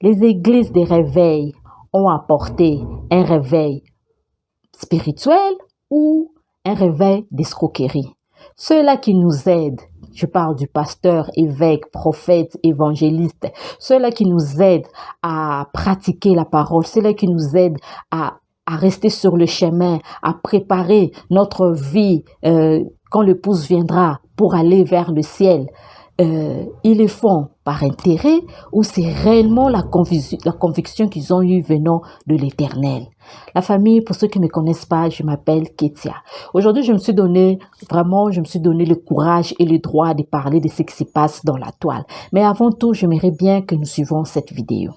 Les églises des réveils ont apporté un réveil spirituel ou un réveil d'escroquerie. Ceux-là qui nous aident, je parle du pasteur, évêque, prophète, évangéliste, ceux-là qui nous aident à pratiquer la parole, ceux-là qui nous aident à rester sur le chemin, à préparer notre vie quand l'épouse viendra pour aller vers le ciel. Ils le font par intérêt ou c'est réellement la conviction qu'ils ont eue venant de l'Éternel. La famille, pour ceux qui ne me connaissent pas, je m'appelle Ketia. Aujourd'hui, je me suis donné le courage et le droit de parler de ce qui se passe dans la toile. Mais avant tout, j'aimerais bien que nous suivions cette vidéo.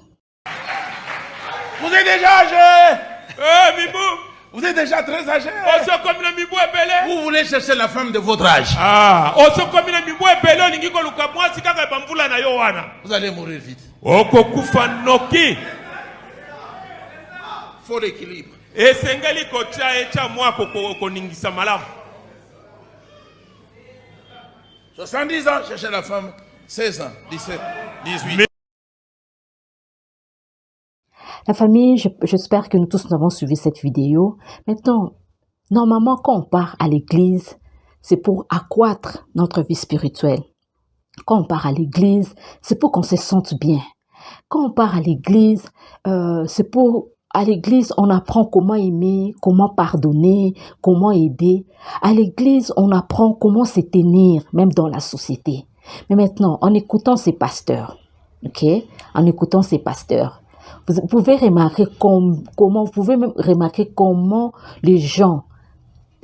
Vous êtes déjà âgé? Vous êtes déjà très âgé. Vous voulez chercher la femme de votre âge. Vous allez mourir vite. Faut l'équilibre. 70 ans, chercher la femme. 16 ans, 17, 18. La famille, j'espère que nous tous avons suivi cette vidéo. Maintenant, normalement, quand on part à l'église, c'est pour accroître notre vie spirituelle. Quand on part à l'église, c'est pour qu'on se sente bien. Quand on part à l'église, à l'église, on apprend comment aimer, comment pardonner, comment aider. À l'église, on apprend comment se tenir, même dans la société. Mais maintenant, en écoutant ces pasteurs, en écoutant ces pasteurs, vous pouvez remarquer comment les gens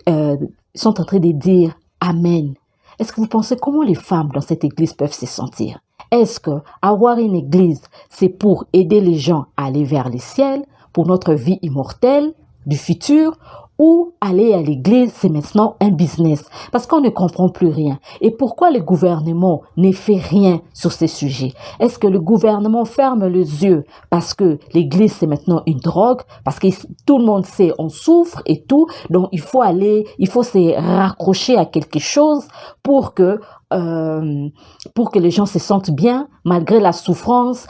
sont en train de dire Amen. Est-ce que vous pensez comment les femmes dans cette église peuvent se sentir? Est-ce que avoir une église, c'est pour aider les gens à aller vers le ciel, pour notre vie immortelle du futur, ou aller à l'église, c'est maintenant un business? Parce qu'on ne comprend plus rien. Et pourquoi le gouvernement ne fait rien sur ces sujets? Est-ce que le gouvernement ferme les yeux parce que l'église, c'est maintenant une drogue? Parce que tout le monde sait, on souffre et tout. Donc, il faut se raccrocher à quelque chose pour que les gens se sentent bien, malgré la souffrance,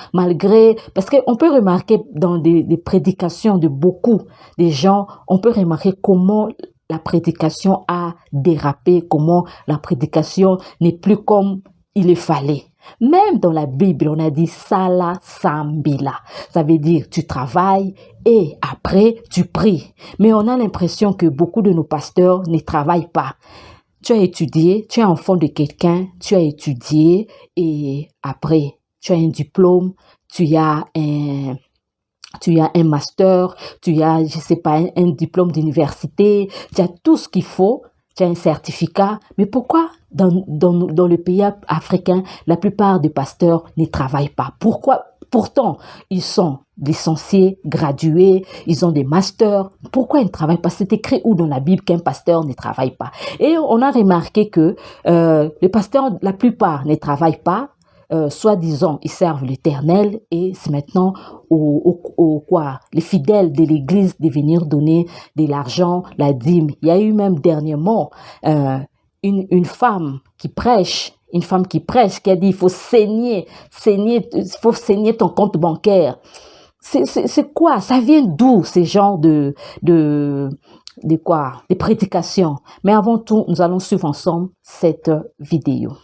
parce qu'on peut remarquer dans des prédications de beaucoup des gens, on peut remarquer comment la prédication a dérapé, comment la prédication n'est plus comme il le fallait. Même dans la Bible, on a dit Sala Sambila. Ça veut dire tu travailles et après tu pries. Mais on a l'impression que beaucoup de nos pasteurs ne travaillent pas. Tu as étudié, tu es enfant de quelqu'un, tu as étudié et après tu as un diplôme, tu as un master, tu as, je sais pas, un diplôme d'université, tu as tout ce qu'il faut, tu as un certificat. Mais pourquoi dans le pays africain, la plupart des pasteurs ne travaillent pas? Pourquoi? Pourtant, ils sont licenciés, gradués, ils ont des masters. Pourquoi ils ne travaillent pas? C'est écrit où dans la Bible qu'un pasteur ne travaille pas? Et on a remarqué que les pasteurs, la plupart ne travaillent pas. Soi-disant, ils servent l'Éternel et c'est maintenant les fidèles de l'Église de venir donner de l'argent, la dîme. Il y a eu même dernièrement une femme qui prêche qui a dit il faut saigner ton compte bancaire. C'est quoi? Ça vient d'où ces genres de prédications? Mais avant tout, nous allons suivre ensemble cette vidéo.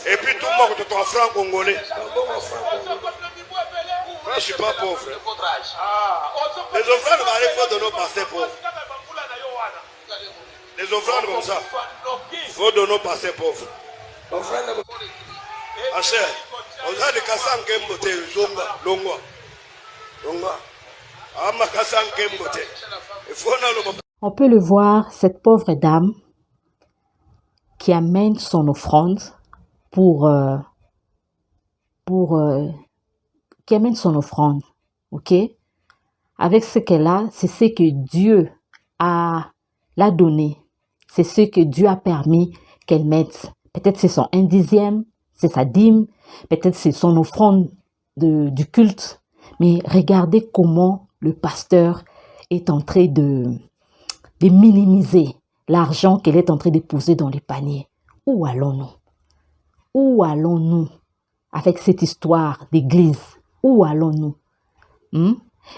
Et puis tout le monde est en franc congolais. Moi, je ne suis pas pauvre. Les offrandes, il faut donner aux pasteurs pauvres. Les offrandes comme ça, il faut donner aux pasteurs pauvres. Cher, on a des cassans qui aiment voter. On peut le voir, cette pauvre dame qui amène son offrande qui amène son offrande, ok? Avec ce qu'elle a, c'est ce que Dieu l'a donné. C'est ce que Dieu a permis qu'elle mette. Peut-être c'est son 1/10, c'est sa dîme, peut-être c'est son offrande du culte. Mais regardez comment le pasteur est en train de minimiser l'argent qu'elle est en train de poser dans les paniers. Où allons-nous? Où allons-nous avec cette histoire d'église? Où allons-nous?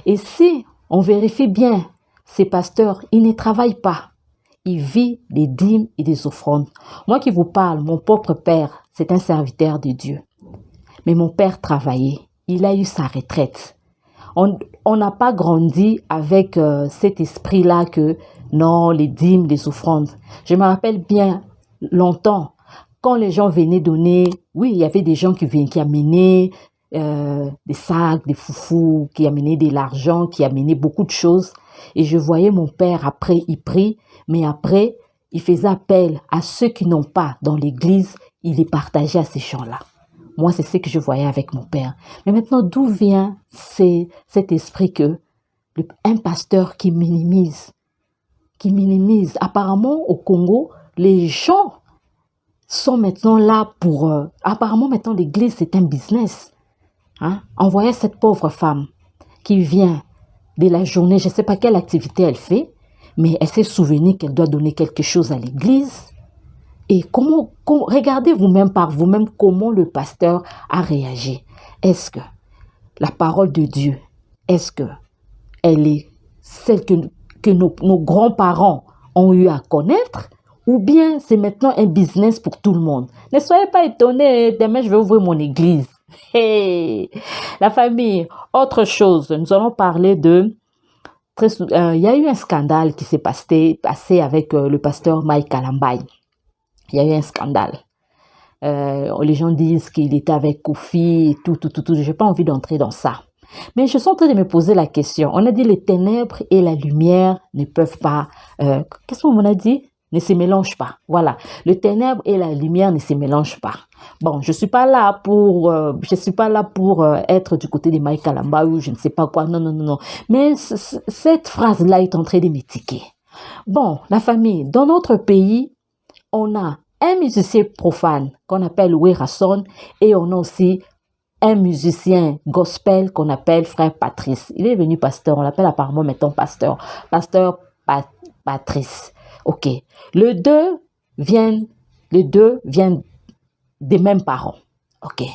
Et si on vérifie bien, ces pasteurs, ils ne travaillent pas. Ils vivent des dîmes et des offrandes. Moi qui vous parle, mon propre père, c'est un serviteur de Dieu. Mais mon père travaillait. Il a eu sa retraite. On n'a pas grandi avec cet esprit-là que non, les dîmes, les offrandes. Je me rappelle bien longtemps, quand les gens venaient donner, oui, il y avait des gens qui amenaient des sacs, des foufous, qui amenaient de l'argent, qui amenaient beaucoup de choses. Et je voyais mon père, après, il prie, mais après, il faisait appel à ceux qui n'ont pas dans l'église, il les partageait à ces gens-là. Moi, c'est ce que je voyais avec mon père. Mais maintenant, d'où vient cet esprit que un pasteur qui minimise? Apparemment, au Congo, les gens sont maintenant là pour... apparemment, maintenant, l'église, c'est un business. On voyait cette pauvre femme qui vient de la journée, je ne sais pas quelle activité elle fait, mais elle s'est souvenue qu'elle doit donner quelque chose à l'église. Et regardez vous-même par vous-même comment le pasteur a réagi. Est-ce que la parole de Dieu, est-ce que elle est celle que nos grands-parents ont eu à connaître, ou bien c'est maintenant un business pour tout le monde? Ne soyez pas étonnés, demain je vais ouvrir mon église. Hey, la famille, autre chose, nous allons parler de... il y a eu un scandale qui s'est passé avec le pasteur Mike Kalambai. Il y a eu un scandale. Les gens disent qu'il était avec Kofi et tout. Je n'ai pas envie d'entrer dans ça. Mais je suis en train de me poser la question. On a dit les ténèbres et la lumière ne peuvent pas... qu'est-ce qu'on a dit? Ne se mélangent pas. Voilà. Le ténèbre et la lumière ne se mélangent pas. Bon, je suis pas là pour être du côté de Mike Kalamba ou je ne sais pas quoi. Non. Mais cette phrase-là est en train de m'étiquer. Bon, la famille, dans notre pays, on a un musicien profane qu'on appelle Werason et on a aussi un musicien gospel qu'on appelle Frère Patrice. Il est devenu pasteur, on l'appelle apparemment maintenant pasteur Patrice. Ok. Les deux viennent des mêmes parents. Ok.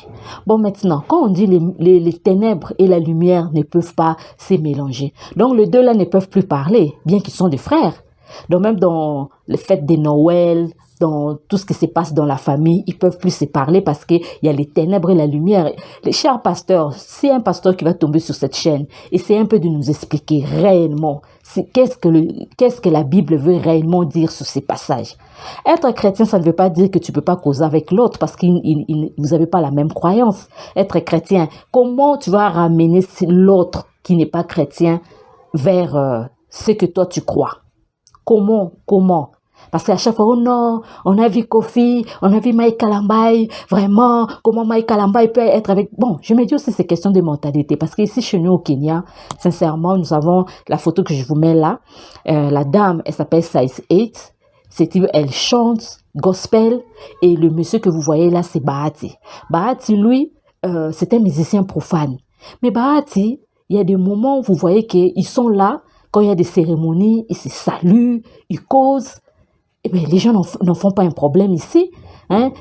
Bon, maintenant, quand on dit les ténèbres et la lumière ne peuvent pas se mélanger, donc les deux là ne peuvent plus parler, bien qu'ils sont des frères. Donc même dans les fêtes de Noël, dans tout ce qui se passe dans la famille, ils peuvent plus se parler parce qu'il y a les ténèbres et la lumière. Les chers pasteurs, c'est un pasteur qui va tomber sur cette chaîne, essayez un peu de nous expliquer réellement qu'est-ce que la Bible veut réellement dire sur ces passages. Être chrétien, ça ne veut pas dire que tu peux pas causer avec l'autre parce que vous n'avez pas la même croyance. Être chrétien, comment tu vas ramener l'autre qui n'est pas chrétien vers ce que toi tu crois? Comment? Parce qu'à chaque fois, oh non, on a vu Kofi, on a vu Mike Kalambai, vraiment, comment Mike Kalambai peut être avec... Bon, je me dis aussi c'est question de mentalité, parce qu'ici, chez nous au Kenya, sincèrement, nous avons la photo que je vous mets là. La dame, elle s'appelle Size 8, elle chante gospel, et le monsieur que vous voyez là, c'est Bahati. Bahati, lui, c'est un musicien profane. Mais Bahati, il y a des moments où vous voyez qu'ils sont là, quand il y a des cérémonies, ils se saluent, ils causent. Eh bien, les gens n'en font pas un problème ici.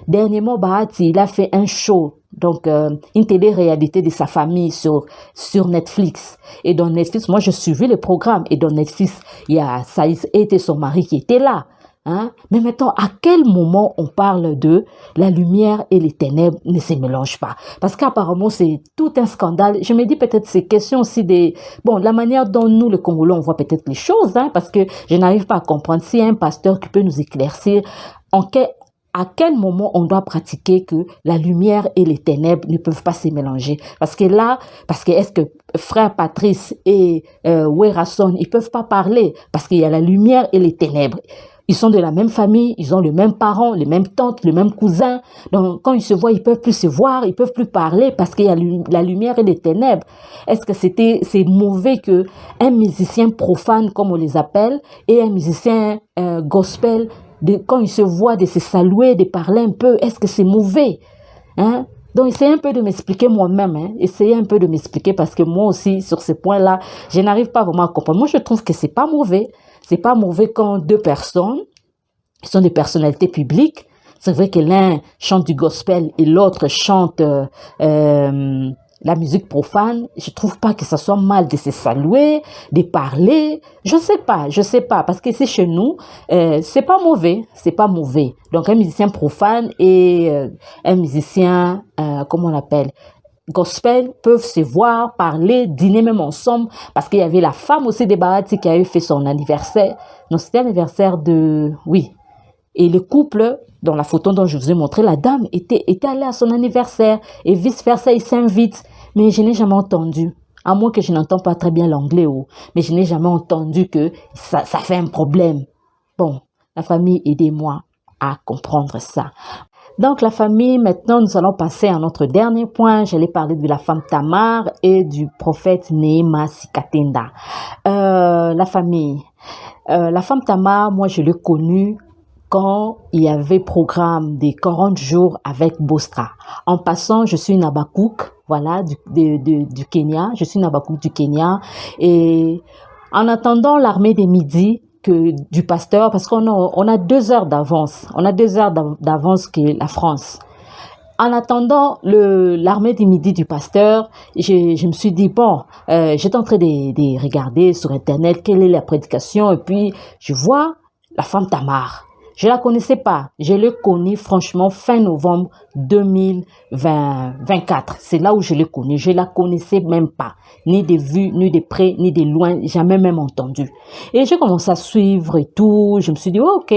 Dernièrement, Bahati, il a fait un show, donc une télé-réalité de sa famille sur Netflix. Et dans Netflix, moi, je suivais le programme. Et dans Netflix, il y a Saïs et son mari qui étaient là. Mais maintenant, à quel moment on parle de la lumière et les ténèbres ne se mélangent pas? Parce qu'apparemment, c'est tout un scandale. Je me dis peut-être c'est question aussi la manière dont nous, les Congolais, on voit peut-être les choses, parce que je n'arrive pas à comprendre. S'il y a un pasteur qui peut nous éclaircir, à quel moment on doit pratiquer que la lumière et les ténèbres ne peuvent pas se mélanger? Parce que est-ce que frère Patrice et Werason, ils peuvent pas parler? Parce qu'il y a la lumière et les ténèbres. Ils sont de la même famille, ils ont les mêmes parents, les mêmes tantes, les mêmes cousins. Donc, quand ils se voient, ils peuvent plus se voir, ils peuvent plus parler parce qu'il y a la lumière et les ténèbres. Est-ce que c'est mauvais que un musicien profane, comme on les appelle, et un musicien gospel, quand ils se voient, de se saluer, de parler un peu, est-ce que c'est mauvais? Donc, essayez un peu de m'expliquer moi-même. Essayez un peu de m'expliquer parce que moi aussi, sur ces points-là, je n'arrive pas vraiment à comprendre. Moi, je trouve que c'est pas mauvais. C'est pas mauvais quand deux personnes sont des personnalités publiques. C'est vrai que l'un chante du gospel et l'autre chante la musique profane. Je trouve pas que ça soit mal de se saluer, de parler. Je sais pas, parce que c'est chez nous, c'est pas mauvais. Donc un musicien profane et un musicien, comment on l'appelle, gospel peuvent se voir, parler, dîner même ensemble, parce qu'il y avait la femme aussi de Bahati qui avait fait son anniversaire. Non, c'était l'anniversaire oui. Et le couple, dans la photo dont je vous ai montré, la dame était allée à son anniversaire et vice-versa, ils s'invitent. Mais je n'ai jamais entendu, à moins que je n'entends pas très bien l'anglais, mais je n'ai jamais entendu que ça fait un problème. Bon, la famille, aidez-moi à comprendre ça. Donc, la famille, maintenant, nous allons passer à notre dernier point. J'allais parler de la femme Tamar et du prophète Neema Sikatenda. La famille. La femme Tamar, moi, je l'ai connue quand il y avait programme des 40 jours avec Bostra. En passant, je suis une Abakouk, voilà, du Kenya. Je suis une Abakouk du Kenya. Et en attendant l'armée des midis, du pasteur, parce qu'on a 2 heures d'avance. On a 2 heures d'avance que la France. En attendant l'armée des midis du pasteur, je me suis dit, bon, j'étais en train de regarder sur Internet quelle est la prédication, et puis je vois la femme Tamar. Je la connaissais pas. Je l'ai connue, franchement, fin novembre 2024. C'est là où je l'ai connue. Je la connaissais même pas. Ni de vue, ni de près, ni de loin. Jamais même entendu. Et j'ai commencé à suivre et tout. Je me suis dit, oh, ok,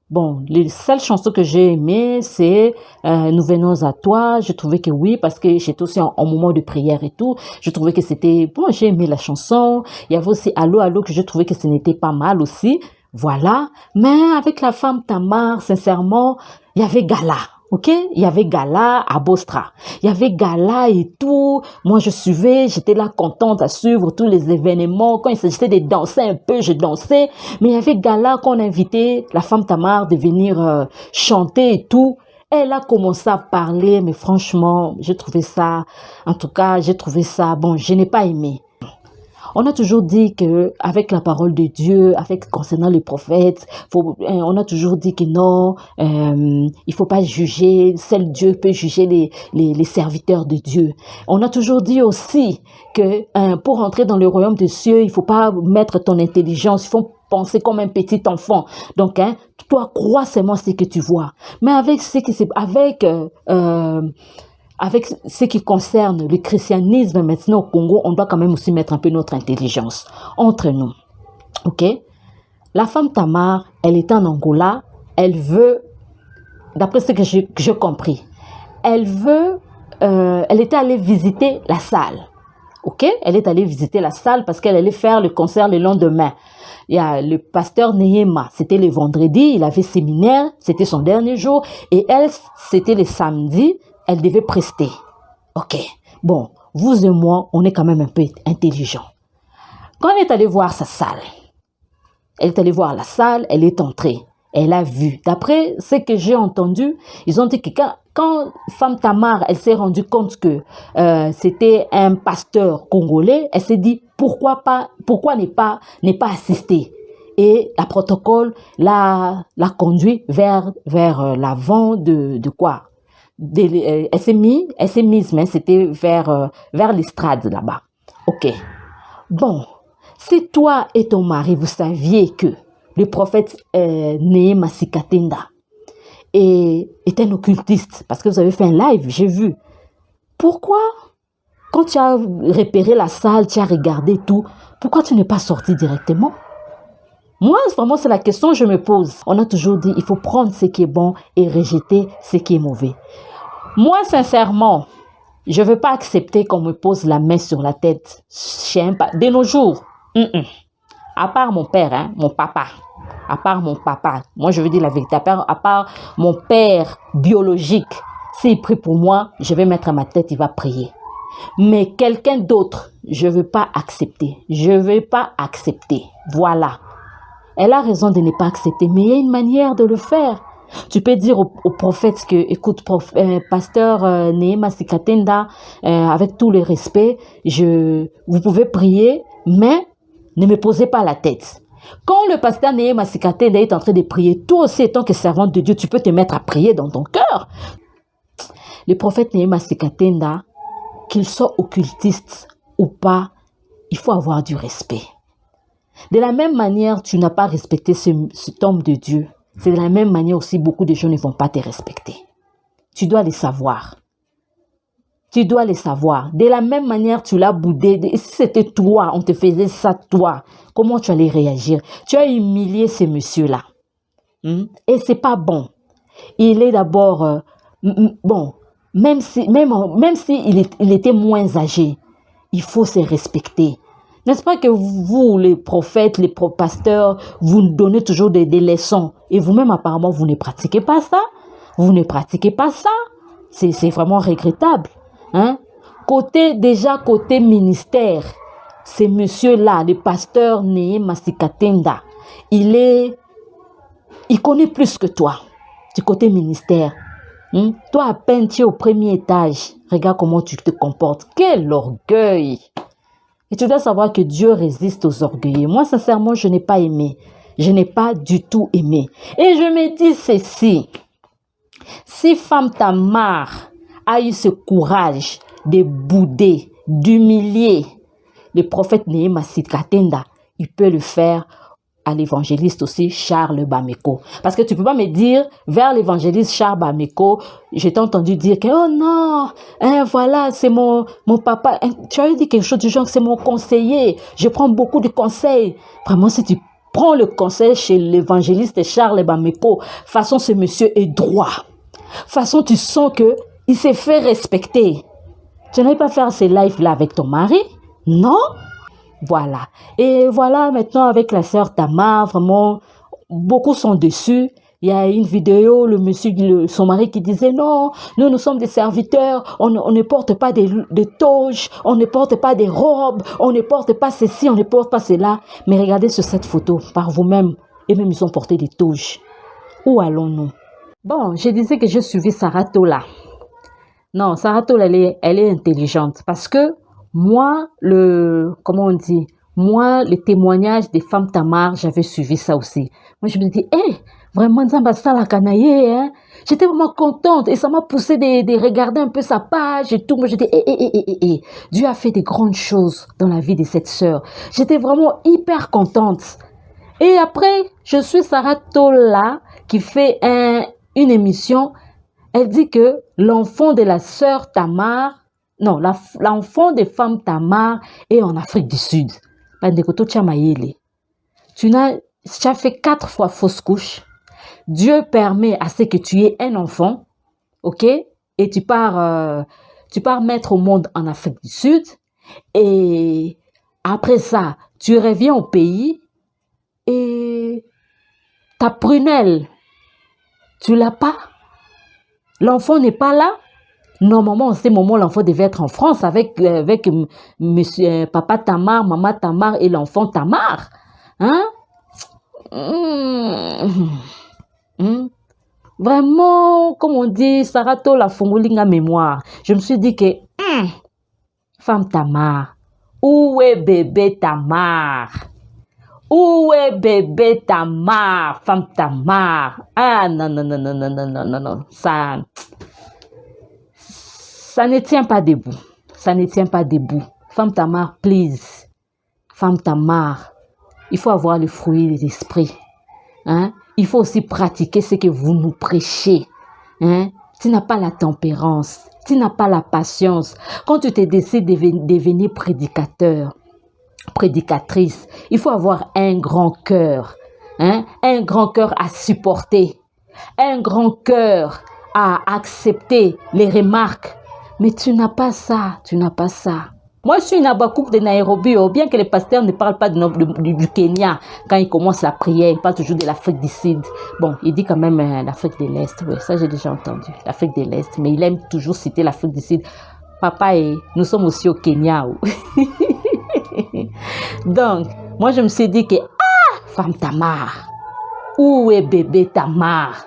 bon, les seules chansons que j'ai aimées, c'est Nous venons à toi. Je trouvais que oui, parce que j'étais aussi en moment de prière et tout. Je trouvais que c'était, bon, j'ai aimé la chanson. Il y avait aussi Allô, Allô, que je trouvais que ce n'était pas mal aussi. Voilà. Mais avec la femme Tamar, sincèrement, il y avait gala. Ok? Il y avait gala à Bostra. Il y avait gala et tout. Moi, je suivais, j'étais là contente à suivre tous les événements. Quand il s'agissait de danser un peu, je dansais. Mais il y avait gala qu'on invitait la femme Tamar de venir chanter et tout. Elle a commencé à parler, mais franchement, j'ai trouvé ça, bon, je n'ai pas aimé. On a toujours dit que avec la parole de Dieu, concernant les prophètes, on a toujours dit que non, il faut pas juger. Seul Dieu peut juger les serviteurs de Dieu. On a toujours dit aussi que pour entrer dans le royaume des cieux, il faut pas mettre ton intelligence, il faut penser comme un petit enfant. Donc, toi, crois seulement ce que tu vois. Mais avec ce qui concerne le christianisme maintenant au Congo, on doit quand même aussi mettre un peu notre intelligence entre nous. Ok? La femme Tamar, elle est en Angola. Elle veut, d'après ce que j'ai compris, elle était allée visiter la salle. Ok? Elle est allée visiter la salle parce qu'elle allait faire le concert le lendemain. Il y a le pasteur Neema, c'était le vendredi, il avait séminaire, c'était son dernier jour. Et elle, c'était le samedi. Elle devait prester. Ok. Bon, vous et moi, on est quand même un peu intelligents. Quand elle est allée voir sa salle, elle est allée voir la salle, elle est entrée. Elle a vu. D'après ce que j'ai entendu, ils ont dit que quand femme Tamar, elle s'est rendue compte que c'était un pasteur congolais, elle s'est dit pourquoi ne pas assister. Et la protocole l'a conduit vers l'avant de quoi? Elle s'est mise, mais c'était vers l'estrade là-bas. Ok. Bon, si toi et ton mari, vous saviez que le prophète Neema Sikatenda est un occultiste, parce que vous avez fait un live, j'ai vu. Pourquoi, quand tu as repéré la salle, tu as regardé tout, pourquoi tu n'es pas sorti directement? Moi, vraiment, c'est la question que je me pose. On a toujours dit, il faut prendre ce qui est bon et rejeter ce qui est mauvais. Moi, sincèrement, je ne veux pas accepter qu'on me pose la main sur la tête. De nos jours, à part mon père, mon papa, moi je veux dire la vérité, à part mon père biologique, s'il prie pour moi, je vais mettre ma tête, il va prier. Mais quelqu'un d'autre, je ne veux pas accepter. Voilà. Elle a raison de ne pas accepter, mais il y a une manière de le faire. Tu peux dire au prophète que, écoute, pasteur Neema Sikatenda, avec tout le respect, vous pouvez prier, mais ne me posez pas la tête. Quand le pasteur Nehema Sikatenda est en train de prier, toi aussi, étant que servante de Dieu, tu peux te mettre à prier dans ton cœur. Le prophète Nehema Sikatenda, qu'il soit occultiste ou pas, il faut avoir du respect. De la même manière, tu n'as pas respecté cet homme de Dieu. C'est de la même manière aussi, beaucoup de gens ne vont pas te respecter. Tu dois les savoir. Tu dois les savoir. De la même manière, tu l'as boudé. Si c'était toi, on te faisait ça toi, comment tu allais réagir? Tu as humilié ce monsieur-là. Et c'est pas bon. Il est d'abord... bon, même si il était moins âgé, il faut se respecter. N'est-ce pas que vous, les prophètes, les pasteurs, vous donnez toujours des leçons et vous-même, apparemment, vous ne pratiquez pas ça? Vous ne pratiquez pas ça? C'est vraiment regrettable. Hein? Côté ministère, ce monsieur-là, le pasteur Nehema Sikatenda, il connaît plus que toi du côté ministère. Toi, à peine tu es au premier étage, regarde comment tu te comportes. Quel orgueil! Et tu dois savoir que Dieu résiste aux orgueilleux. Moi, sincèrement, je n'ai pas aimé. Je n'ai pas du tout aimé. Et je me dis ceci. Si Femme Tamar a eu ce courage de bouder, d'humilier le prophète Nehema Sikatenda, il peut le faire à l'évangéliste aussi, Charles Bameko. Parce que tu ne peux pas me dire, vers l'évangéliste Charles Bameko, j'ai entendu dire que, oh non, voilà, c'est mon papa. Tu as dit quelque chose du genre, c'est mon conseiller. Je prends beaucoup de conseils. Vraiment, si tu prends le conseil chez l'évangéliste Charles Bameko, façon, ce monsieur est droit. Façon, tu sens qu'il s'est fait respecter. Tu n'allais pas faire ces lives-là avec ton mari? Non? Voilà. Et voilà, maintenant, avec la sœur Tamar, vraiment, beaucoup sont dessus. Il y a une vidéo, son mari qui disait, non, nous sommes des serviteurs, on ne porte pas des toges, on ne porte pas des robes, on ne porte pas ceci, on ne porte pas cela. Mais regardez sur cette photo, par vous-même, et même ils ont porté des toges. Où allons-nous? Bon, je disais que je suivais Sarah Tola. Non, Sarah Tola, elle est intelligente parce que moi, le témoignage des femmes Tamar, j'avais suivi ça aussi. Moi, je me dis, vraiment, Nzamba la Kanaye, hein. J'étais vraiment contente et ça m'a poussé de regarder un peu sa page et tout. Moi, je dis, Dieu a fait des grandes choses dans la vie de cette sœur. J'étais vraiment hyper contente. Et après, je suis Sarah Tola qui fait une émission. Elle dit que l'enfant de la sœur Tamar, non, l'enfant des femmes Tamar est en Afrique du Sud. Tu as fait 4 fois fausse couche. Dieu permet à ce que tu aies un enfant, ok? Et tu pars mettre au monde en Afrique du Sud. Et après ça, tu reviens au pays et ta prunelle, tu l'as pas. L'enfant n'est pas là. Normalement, en ce moment, l'enfant devait être en France avec monsieur, papa Tamar, maman Tamar et l'enfant Tamar. Hein? Vraiment, comme on dit, Sarato la fongolinga mémoire. Je me suis dit que, femme Tamar, où est bébé Tamar? Où est bébé Tamar, femme Tamar? Ah, non. Ça ne tient pas debout. Ça ne tient pas debout. Femme Tamar, please. Femme Tamar, il faut avoir le fruit de l'esprit. Hein? Il faut aussi pratiquer ce que vous nous prêchez. Hein? Tu n'as pas la tempérance. Tu n'as pas la patience. Quand tu te décides de devenir prédicateur, prédicatrice, il faut avoir un grand cœur. Hein? Un grand cœur à supporter. Un grand cœur à accepter les remarques. Mais tu n'as pas ça, tu n'as pas ça. Moi, je suis une Abakouk de Nairobi, bien que les pasteurs ne parlent pas du Kenya. Quand ils commencent la prière, ils parlent toujours de l'Afrique du Sud. Bon, il dit quand même l'Afrique de l'Est. Oui, ça j'ai déjà entendu, l'Afrique de l'Est. Mais il aime toujours citer l'Afrique du Sud. Papa, nous sommes aussi au Kenya. Donc, moi je me suis dit que, femme Tamar, où est bébé Tamar?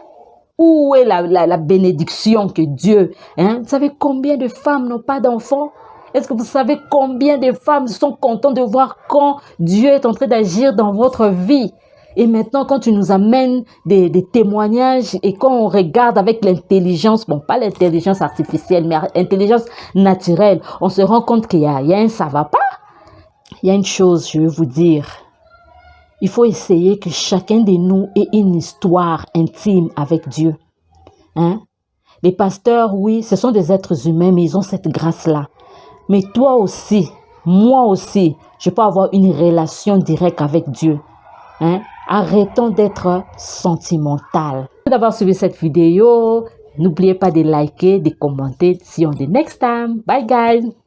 Où est la bénédiction que Dieu... Hein? Vous savez combien de femmes n'ont pas d'enfants? Est-ce que vous savez combien de femmes sont contentes de voir quand Dieu est en train d'agir dans votre vie? Et maintenant, quand tu nous amènes des témoignages et quand on regarde avec l'intelligence, bon, pas l'intelligence artificielle, mais l'intelligence naturelle, on se rend compte qu'il y a un ça va pas. Il y a une chose, je veux vous dire. Il faut essayer que chacun de nous ait une histoire intime avec Dieu. Hein? Les pasteurs, oui, ce sont des êtres humains, mais ils ont cette grâce-là. Mais toi aussi, moi aussi, je peux avoir une relation directe avec Dieu. Hein? Arrêtons d'être sentimental. Merci d'avoir suivi cette vidéo. N'oubliez pas de liker, de commenter. See you on the next time. Bye guys.